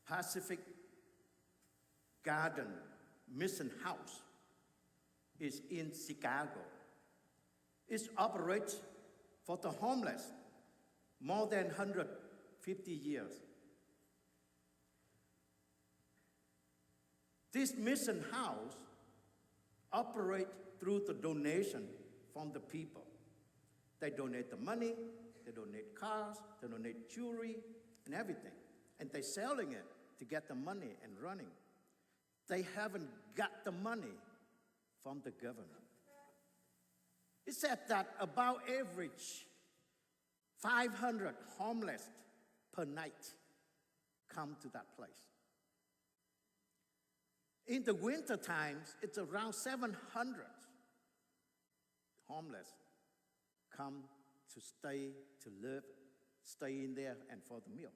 Pacific Garden Mission House is in Chicago. It operates for the homeless more than 150 years. This mission house operates through the donation from the people. They donate the money, they donate cars, they donate jewelry and everything. And they're selling it to get the money and running. They haven't got the money from the government. It said that about average 500 homeless per night come to that place. In the winter times, it's around 700 homeless come to stay, to live, stay in there and for the meal.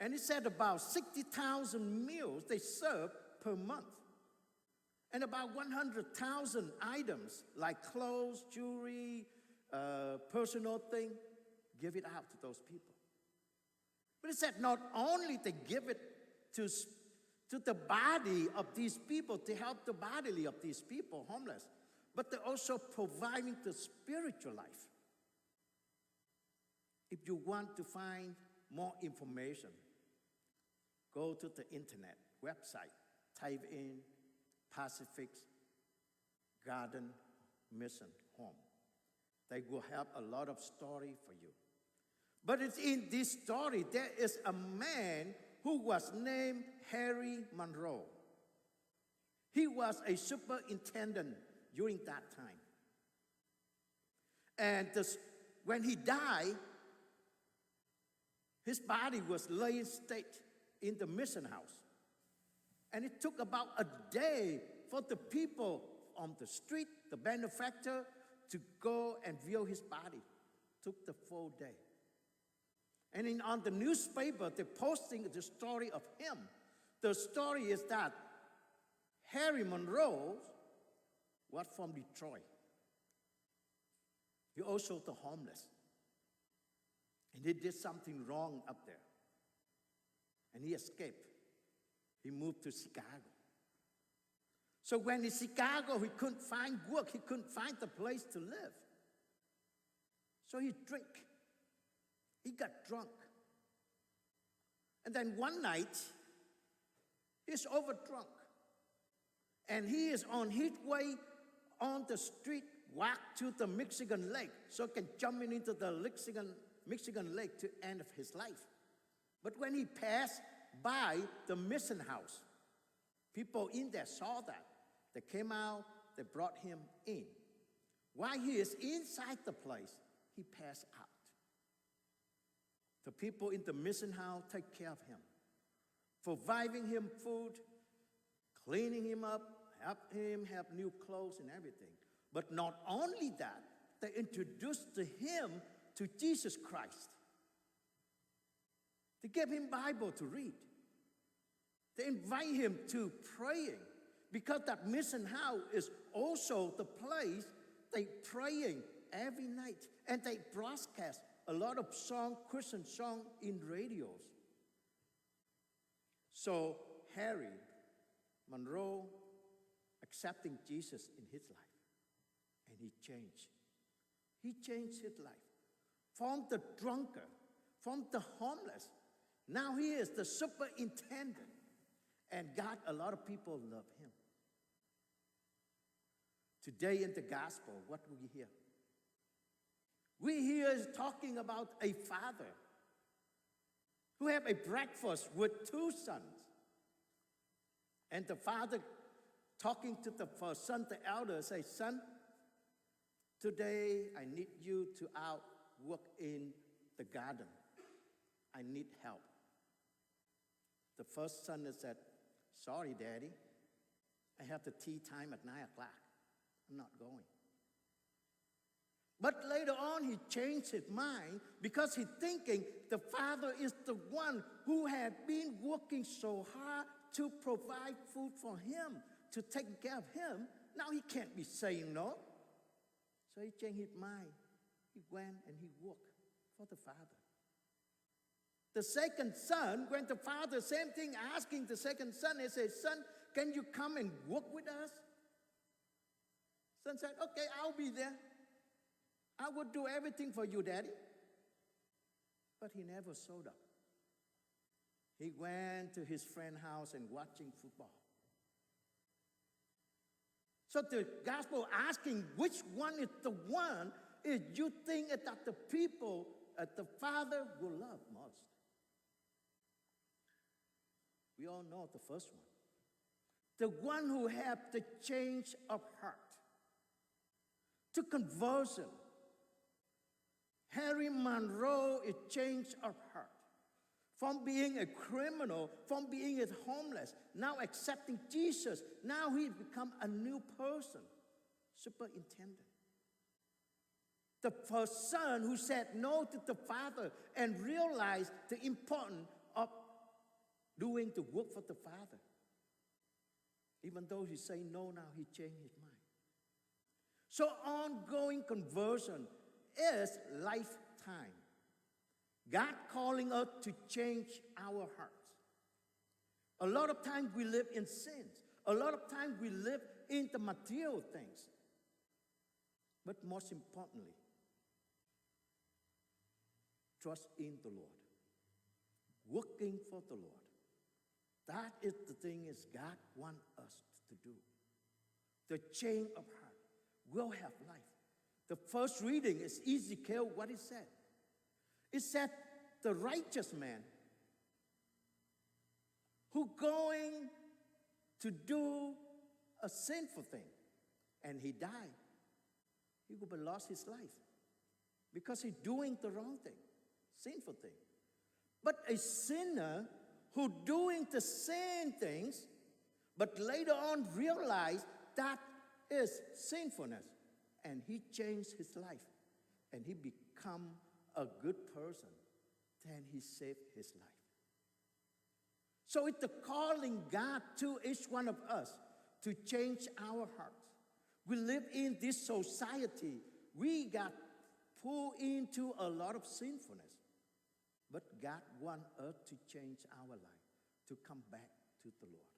And it said about 60,000 meals they serve per month. And about 100,000 items like clothes, jewelry, personal thing, give it out to those people. But it said not only they give it to the body of these people, to help the bodily of these people, homeless, but they're also providing the spiritual life. If you want to find more information, go to the internet website, type in Pacific Garden Mission Home. They will have a lot of story for you. But it's in this story, there is a man who was named Harry Monroe. He was a superintendent during that time. And when he died, his body was laid in state in the mission house. And it took about a day for the people on the street, the benefactor, to go and view his body. It took the full day. And on the newspaper, they're posting the story of him. The story is that Harry Monroe was from Detroit. He also the homeless. And he did something wrong up there. And he escaped. He moved to Chicago. So when in Chicago, he couldn't find work. He couldn't find a place to live. So he drank. He got drunk. And then one night, he's overdrunk. And he is on his way on the street, walk to the Michigan Lake, so can jump into the Michigan Lake to end of his life. But when he passed by the mission house, people in there saw that. They came out, they brought him in. While he is inside the place, he passed out. The people in the mission house take care of him, providing him food, cleaning him up, help him have new clothes and everything. But not only that, they introduced him to Jesus Christ. They gave him Bible to read. They invite him to praying, because that mission house is also the place they praying every night. And they broadcast a lot of Christian song in radios. So Harry Monroe accepting Jesus in his life. And he changed. He changed his life. From the drunkard, from the homeless. Now he is the superintendent. And God, a lot of people love him. Today in the gospel, what do we hear? We hear talking about a father who had a breakfast with two sons. And the father talking to the first son, the elder, says, "Son, today I need you to out work in the garden. I need help." The first son said, "Sorry, Daddy. I have the tea time at 9 o'clock. I'm not going." But later on, he changed his mind because he's thinking the father is the one who had been working so hard to provide food for him, to take care of him. Now he can't be saying no. So he changed his mind. He went and he worked for the father. The second son went to father, same thing, asking the second son. He said, son, can you come and work with us? Son said, okay, I'll be there. I will do everything for you, Daddy. But he never showed up. He went to his friend's house and watching football. So the gospel asking which one is the one is you think that the people, the father will love most. We all know the first one. The one who have the change of heart to conversion. Harry Monroe is change of heart. From being a criminal, from being a homeless, now accepting Jesus. Now he become a new person, superintendent. The first son who said no to the father and realized the importance of doing the work for the father. Even though he said no now, he changed his mind. So ongoing conversion is lifetime. God calling us to change our hearts. A lot of times we live in sins. A lot of times we live in the material things. But most importantly, trust in the Lord. Working for the Lord. That is the thing is God wants us to do. The change of heart will have life. The first reading is Ezekiel, what it said. It said, the righteous man who going to do a sinful thing, and he died, he would have lost his life because he's doing the wrong thing, sinful thing. But a sinner who doing the same things, but later on realized that is sinfulness, and he changed his life, and he become a good person, then he saved his life. So it's the calling God to each one of us to change our hearts. We live in this society. We got pulled into a lot of sinfulness. But God wants us to change our life, to come back to the Lord.